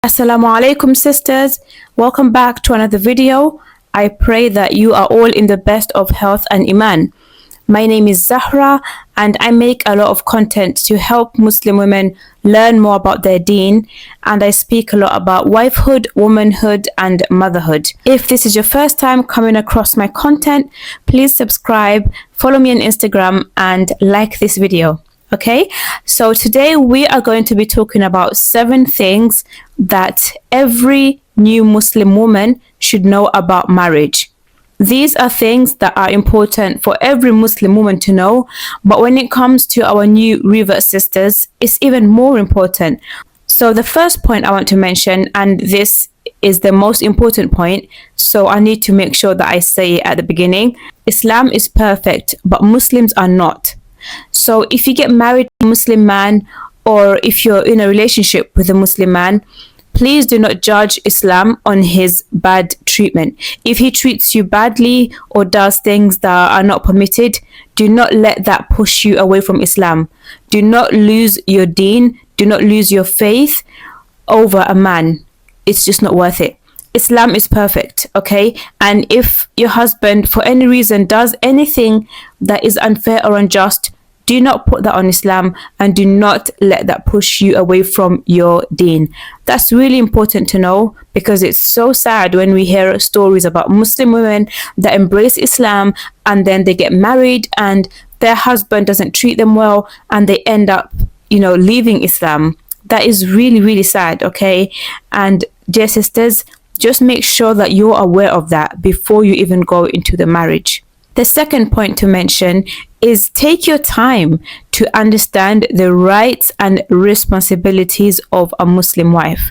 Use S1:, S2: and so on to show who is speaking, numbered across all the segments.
S1: Assalamu alaikum sisters, welcome back to another video. I pray that you are all in the best of health and iman. My name is Zahra and I make a lot of content to help Muslim women learn more about their deen, and I speak a lot about wifehood, womanhood and motherhood. If this is your first time coming across my content, please subscribe, follow me on Instagram and like this video. Okay, so today we are going to be talking about 7 things that every new Muslim woman should know about marriage. These are things that are important for every Muslim woman to know, but when it comes to our new Revert sisters, it's even more important. So the first point I want to mention, and this is the most important point, so I need to make sure that I say it at the beginning. Islam is perfect, but Muslims are not. So if you get married to a Muslim man, or if you're in a relationship with a Muslim man, please do not judge Islam on his bad treatment. If he treats you badly or does things that are not permitted, do not let that push you away from Islam. Do not lose your deen, do not lose your faith over a man. It's just not worth it. Islam is perfect, okay? And if your husband for any reason does anything that is unfair or unjust, do not put that on Islam and do not let that push you away from your deen. That's really important to know, because it's so sad when we hear stories about Muslim women that embrace Islam and then they get married and their husband doesn't treat them well and they end up, leaving Islam. That is really, really sad, okay? And dear sisters, just make sure that you're aware of that before you even go into the marriage. The second point to mention is take your time to understand the rights and responsibilities of a Muslim wife.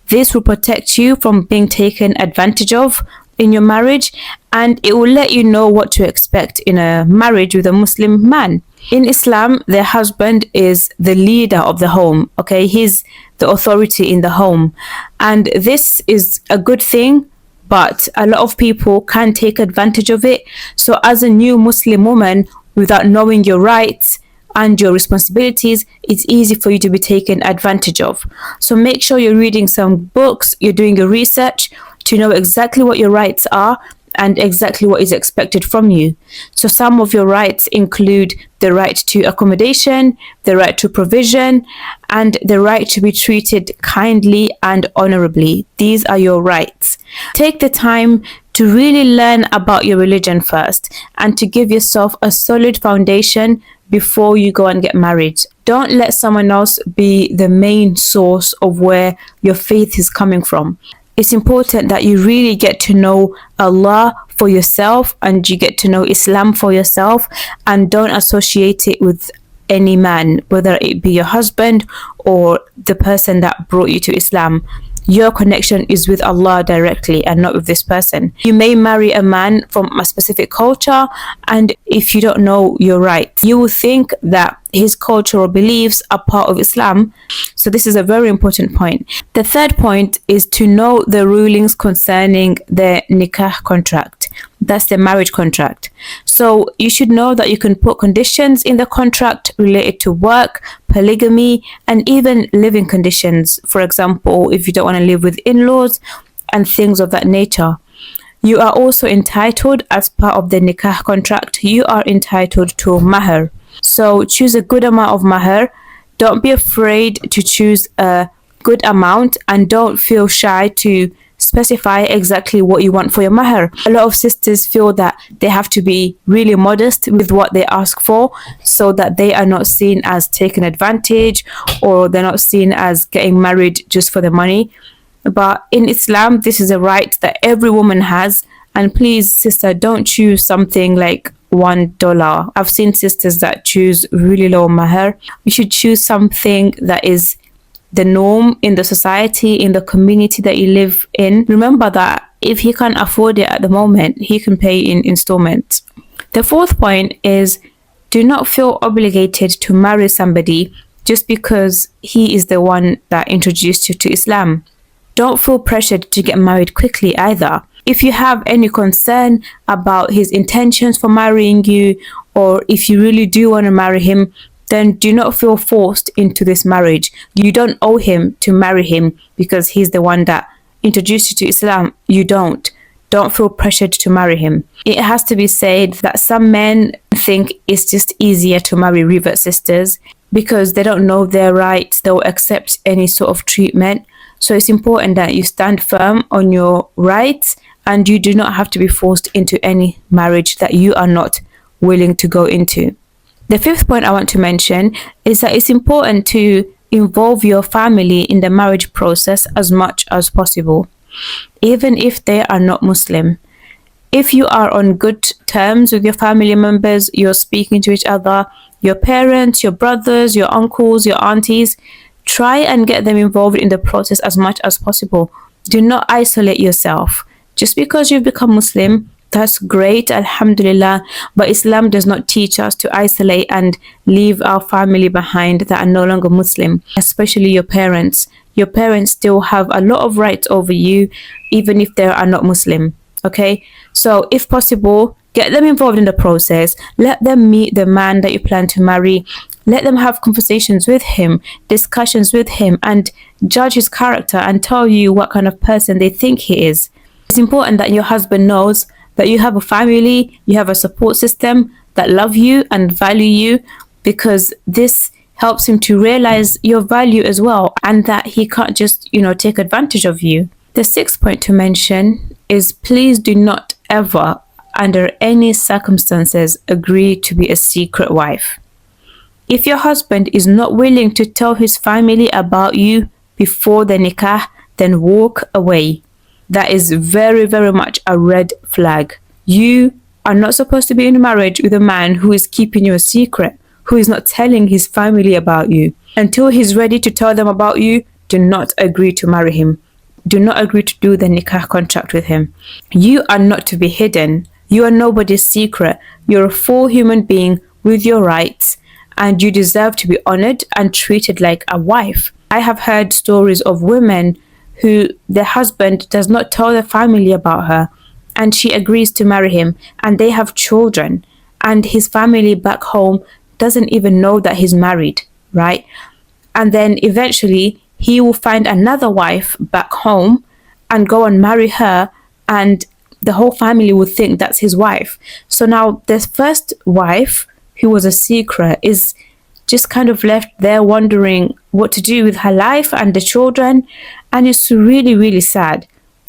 S1: This will protect you from being taken advantage of in your marriage, and it will let you know what to expect in a marriage with a Muslim man. In Islam, the husband is the leader of the home, okay? He's the authority in the home. And this is a good thing, but a lot of people can take advantage of it. So as a new Muslim woman, without knowing your rights and your responsibilities, it's easy for you to be taken advantage of. So make sure you're reading some books, you're doing your research to know exactly what your rights are and exactly what is expected from you. So some of your rights include the right to accommodation, the right to provision, and the right to be treated kindly and honorably. These are your rights. Take the time to really learn about your religion first and to give yourself a solid foundation before you go and get married. Don't let someone else be the main source of where your faith is coming from. It's important that you really get to know Allah for yourself and you get to know Islam for yourself, and don't associate it with any man, whether it be your husband or the person that brought you to Islam. Your connection is with Allah directly and not with this person. You may marry a man from a specific culture, and if you don't know your rights, you will think that his cultural beliefs are part of Islam. So this is a very important point. The third point is to know the rulings concerning the nikah contract. That's the marriage contract. So you should know that you can put conditions in the contract related to work, polygamy, and even living conditions. For example, if you don't want to live with in-laws and things of that nature. You are also entitled, as part of the nikah contract, you are entitled to mahr. So choose a good amount of mahr. Don't be afraid to choose a good amount, and don't feel shy to specify exactly what you want for your mahr. A lot of sisters feel that they have to be really modest with what they ask for so that they are not seen as taken advantage, or they're not seen as getting married just for the money. But in Islam, this is a right that every woman has. And please, sister, don't choose something like $1. I've seen sisters that choose really low mahr. You should choose something that is the norm in the society, in the community that you live in. Remember that if he can't afford it at the moment, he can pay in installments. The fourth point is, do not feel obligated to marry somebody just because he is the one that introduced you to Islam. Don't feel pressured to get married quickly either. If you have any concern about his intentions for marrying you, or if you really do want to marry him, then do not feel forced into this marriage. You don't owe him to marry him because he's the one that introduced you to Islam. You don't. Don't feel pressured to marry him. It has to be said that some men think it's just easier to marry revert sisters because they don't know their rights. They'll accept any sort of treatment. So it's important that you stand firm on your rights and you do not have to be forced into any marriage that you are not willing to go into. The fifth point I want to mention is that it's important to involve your family in the marriage process as much as possible, even if they are not Muslim. If you are on good terms with your family members, you're speaking to each other, your parents, your brothers, your uncles, your aunties, try and get them involved in the process as much as possible. Do not isolate yourself. Just because you've become Muslim, that's great, alhamdulillah, but Islam does not teach us to isolate and leave our family behind that are no longer Muslim, especially your parents. Your parents still have a lot of rights over you, even if they are not Muslim, okay? So if possible, get them involved in the process. Let them meet the man that you plan to marry. Let them have conversations with him, discussions with him, and judge his character and tell you what kind of person they think he is. It's important that your husband knows that you have a family, you have a support system that love you and value you, because this helps him to realize your value as well, and that he can't just, take advantage of you. The sixth point to mention is please do not ever, under any circumstances, agree to be a secret wife. If your husband is not willing to tell his family about you before the nikah, then walk away. That is very, very much a red flag. You are not supposed to be in marriage with a man who is keeping you a secret, who is not telling his family about you. Until he's ready to tell them about you, do not agree to marry him. Do not agree to do the nikah contract with him. You are not to be hidden. You are nobody's secret. You're a full human being with your rights, and you deserve to be honored and treated like a wife. I have heard stories of women who their husband does not tell their family about her, and she agrees to marry him, and they have children, and his family back home doesn't even know that he's married, right? And then eventually he will find another wife back home and go and marry her, and the whole family will think that's his wife. So now this first wife, who was a secret, is just kind of left there wondering what to do with her life and the children, and it's really, really sad.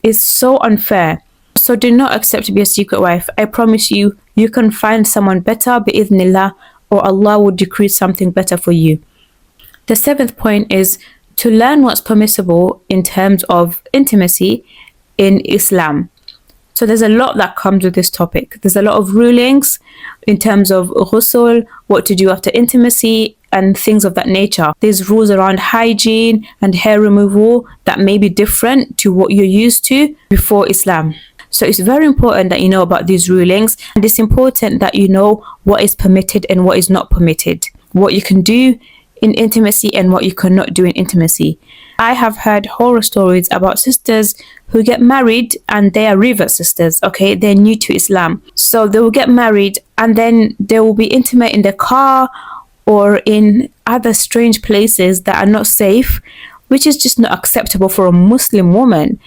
S1: It's so unfair. So do not accept to be a secret wife. I promise you, you can find someone better, bi'idhnillah, or Allah will decree something better for you. The seventh point is to learn what's permissible in terms of intimacy in Islam. So there's a lot that comes with this topic. There's a lot of rulings in terms of ghusl, what to do after intimacy, and things of that nature. There's rules around hygiene and hair removal that may be different to what you're used to before Islam. So it's very important that you know about these rulings, and it's important that you know what is permitted and what is not permitted, what you can do in intimacy and what you cannot do in intimacy. I have heard horror stories about sisters who get married and they are revert sisters, okay? They're new to Islam. So they will get married and then they will be intimate in the car or in other strange places that are not safe, which is just not acceptable for a Muslim woman.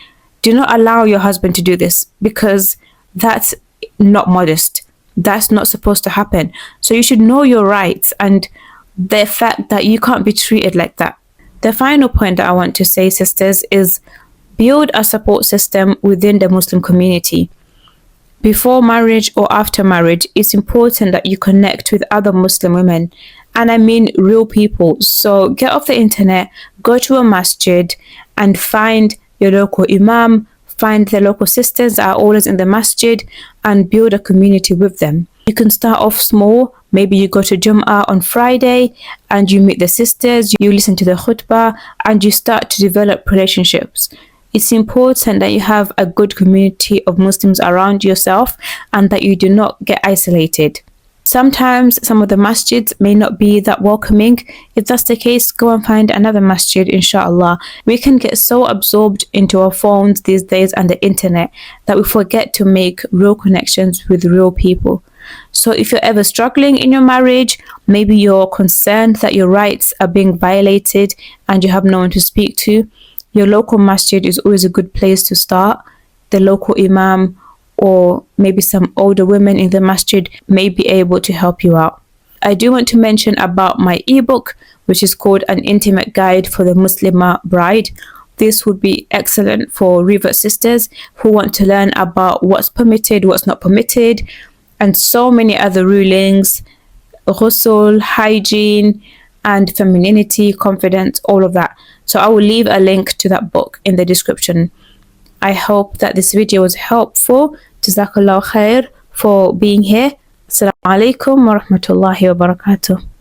S1: Do not allow your husband to do this, because that's not modest. That's not supposed to happen. So you should know your rights and the fact that you can't be treated like that. The final point that I want to say, sisters, is build a support system within the Muslim community. Before marriage or after marriage, it's important that you connect with other Muslim women. And I mean real people. So get off the internet, go to a masjid and find your local imam, find the local sisters that are always in the masjid, and build a community with them. You can start off small. Maybe you go to Jum'ah on Friday and you meet the sisters, you listen to the khutbah, and you start to develop relationships. It's important that you have a good community of Muslims around yourself and that you do not get isolated. Sometimes some of the masjids may not be that welcoming. If that's the case, go and find another masjid, inshallah. We can get so absorbed into our phones these days and the internet that we forget to make real connections with real people. So if you're ever struggling in your marriage, maybe you're concerned that your rights are being violated and you have no one to speak to, your local masjid is always a good place to start. The local imam or maybe some older women in the masjid may be able to help you out. I do want to mention about my ebook, which is called An Intimate Guide for the Muslimah Bride. This would be excellent for revert sisters who want to learn about what's permitted, what's not permitted, and so many other rulings, ghusl, hygiene, and femininity, confidence, all of that. So I will leave a link to that book in the description. I hope that this video was helpful. Jazakallah khair for being here. Assalamu alaikum wa rahmatullahi wa barakatuh.